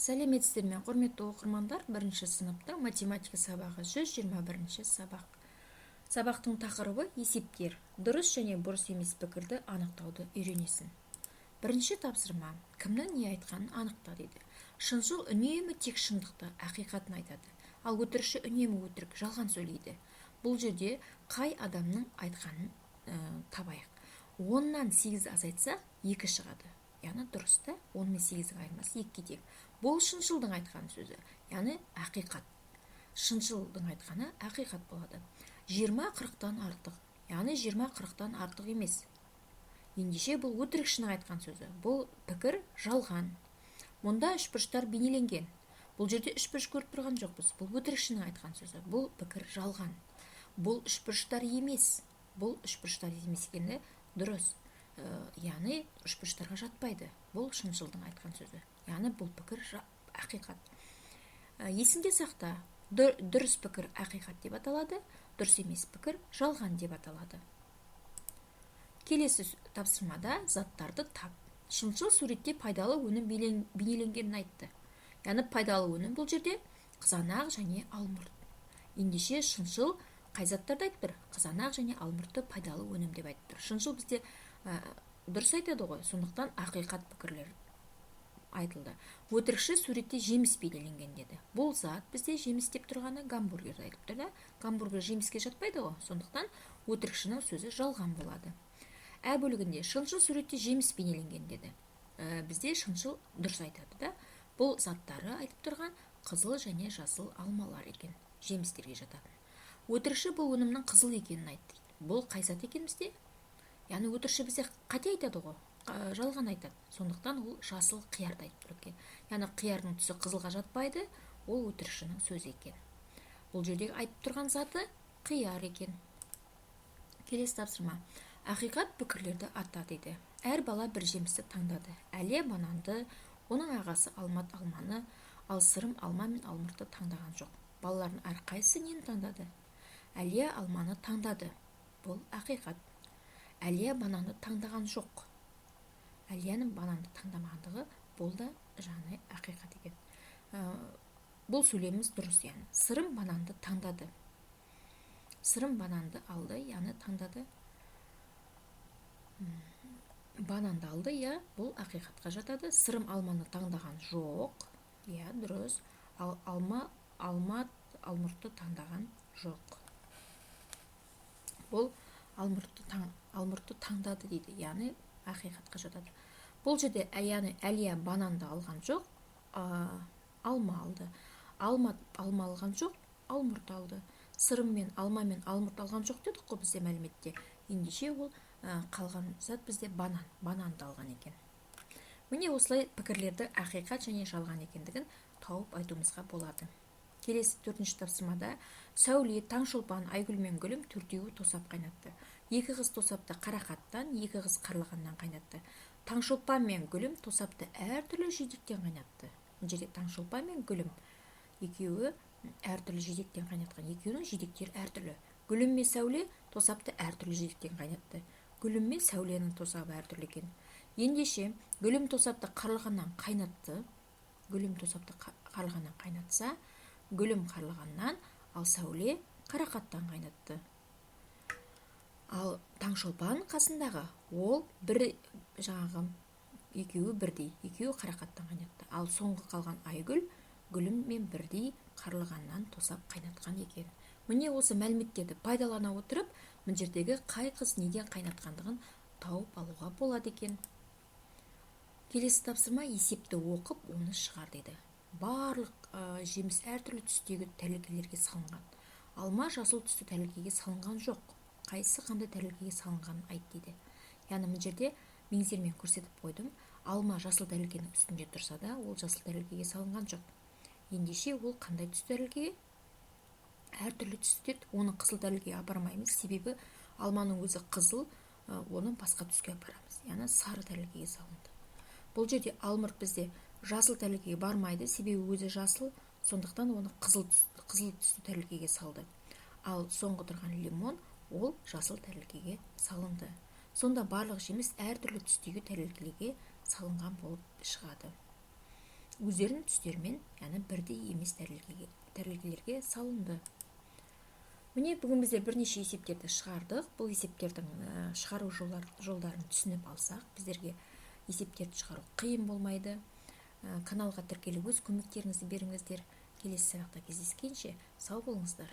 Сәлеметсіздер ме, құрметті оқырмандар, бірінші сыныпта математика сабағы 121 сабақ. Сабақтың тақырыбы есептер. Дұрыс және бұрыс емес пікірді анықтауды үйренесің. Бірінші тапсырма. Кімнің не айтқанын анықта дейді. Шыншыл үнемі тек шындықты, ақиқатын айтады. Ал өтірікші үнемі өтірік, жалған сөйлейді. Бұл жерде қай адамның айтқанын табайық. 10-нан 8 азайтса 2 шығады. Яғни дұрыс та, 10 мен 8-ге айырмасы 2-ге тең. Бұл шыншылдың айтқан сөзі, яғни ақиқат. Шыншылдың айтқаны ақиқат болады. 20-40-тан артық, яғни 20-40-тан артық емес. Ендеше бұл өтірікшінің айтқан сөзі. Бұл пікір жалған. Мұнда үшбұрыштар бейнеленген. Бұл жерде үшбұрыш көріп тұрған жоқпыз. Бұл өтірікшінің айтқан сөзі. Бұл пікір жалған. Бұл үшбұрыштар емес. Бұл үшбұрыштар емес екені дұрыс. Яғни үшбұрыштарға жатпайды. Бұл шыншылдың айтқан сөзі. Яғни бұл пікір ақиқат. Есіңде сақта, дұрыс пікір ақиқат деп аталады, дұрыс емес пікір жалған деп аталады. Келесі тапсырмада заттарды тап. Шыншыл суретте пайдалы өнім бейнеленгенін айтты. Яғни пайдалы өнім бұл жерде қызанақ және алмұрт. Ендеше шыншыл қай заттарды айтып тұр? Қызанақ және алмұртты пайдалы өнім деп айтып тұр. Шыншыл бізде дұрыс айтады ғой, сондықтан ақиқат пікірлер айтылды. Өтірікші суретте жеміс бейнеленген деді. Бұл зат бізде жеміс деп тұрғаны гамбургерді айтып тұр да. Гамбургер жеміске жатпайды ғой, сондықтан өтірікшінің сөзі жалған болады. Бөлігінде шыншыл суретте жеміс бейнеленген деді. Бізде шыншыл дұрыс айтады да. Бұл заттары айтып тұрған қызыл және жасыл алмалар екен, жемістерге жатады. Өтірікші бұл өнімнің қызыл екенін айтты. Бұл қай зат екен бізде? Яғни өтірікші бізде қате айтады ғой, жалған айтады. Сондықтан ол жасыл қиярды айтып тұр екен. Яғни қиярдың түсі қызылға жатпайды, ол өтірікшінің сөзі екен. Бұл жердегі айтып тұрған заты қияр екен. Келесі тапсырма. Ақиқат пікірлерді ата дейді. Әр бала бір жемісті таңдады. Әлия бананды, оның ағасы алмат алманы, ал сырым алма мен алмұртты таңдаған жоқ. Балалардың әрқайсысы нені таңдады? Әлия алманы таңдады. Бұл ақиқат. Әлия бананды таңдаған жоқ. Әлияның бананды таңдамағандығы бұл да жаңа ақиқат екен. Бұл сөйлеміміз дұрыс, яғни. Сырым бананды таңдады. Сырым бананды алды, яғни таңдады. Бананды алды, бұл ақиқатқа жатады. Сырым алманы таңдаған жоқ. Дұрыс. Алмұртты таңдаған жоқ. Бұл алмұртты таңдады дейді, яғни ақиқатқа жатады. Бұл жерде Әлия бананды алған жоқ, алма алды. Алма алған жоқ, алмұрт алды. Сырым мен алма мен алмұрт алған жоқ дедік қой бізде мәліметте. Ендеше ол қалған зат бізде бананды алған екен. Міне осылай пікірлерді ақиқат және жалған екендігін тауып айтуымызға болады. Келесі 4-ші тапсырмада Сәуле, Таңшолпан, Айгүл мен Гүлім төртеуі тосап қайнатты. Екі қыз тосапты қарақаттан, екі қыз қарлығаннан қайнатты. Таңшолпан мен Гүлім тосапты әртүрлі жидектен қайнатты. Бұл жерде Таңшолпан мен Гүлім екеуі әртүрлі жидектен қайнатқан. Екеуінің жидектері әртүрлі. Гүлім мен Сәуле тосапты әртүрлі жидектен қайнатты. Гүлім мен Сәуленің тосабы әртүрлі екен. Ендеше Гүлім тосапты қарлығаннан қайнатты. Гүлім тосапты қарлығаннан қайнатса, Гүлім қарлығаннан, ал Сәуле қарақаттан қайнатты. Ал Таңшолпан қасындағы ол екеуі бірдей, екеуі қарақаттан қайнатты. Ал соңғы қалған Айгүл Гүлім мен бірдей қарлығаннан тосап қайнатқан екен. Міне осы мәліметтерді пайдалана отырып, мына жердегі қай қыз неден қайнатқандығын тауып алуға болады екен. Келесі тапсырма есепті оқып, оны шығар дейді. Барлық жеміс әртүрлі түстегі тәрелкелерге салынған. Алма жасыл түсті тәрелкеге салынған жоқ. Қайсысы қандай тәрелкеге салынғанын айт дейді. Яғни мына жерде меңзермен көрсетіп қойдым. Алма жасыл тәрелкенің үстінде тұрса да, ол жасыл тәрелкеге салынған жоқ. Ендеше ол қандай түсті тәрелкеге? Әртүрлі түсті, оны қызыл тәрелкеге апармаймыз, себебі алманың өзі қызыл, оны басқа түске апарамыз. Яғни сары тәрелкеге салынды. Бұл жерде алмұрт бізде жасыл тәрелкеге бармайды, себебі өзі жасыл, сондықтан оны қызыл түсті тәрелкеге салды. Ал соңғы тұрған лимон, ол жасыл тәрелкеге салынды. Сонда барлық жеміс әртүрлі түстегі тәрелкеге салынған болып шығады. өздерінің түстерімен, яғни бірдей емес тәрелкелерге салынды. Міне бүгін біздер бірнеше есептерді шығардық. Бұл есептердің шығару жолдарын түсініп алсақ, біздерге есептерді шығару қиын болмайды. Каналға тіркеліп өз көмектеріңізді беріңіздер. Келесі сабақта кездескенше сау болыңыздар.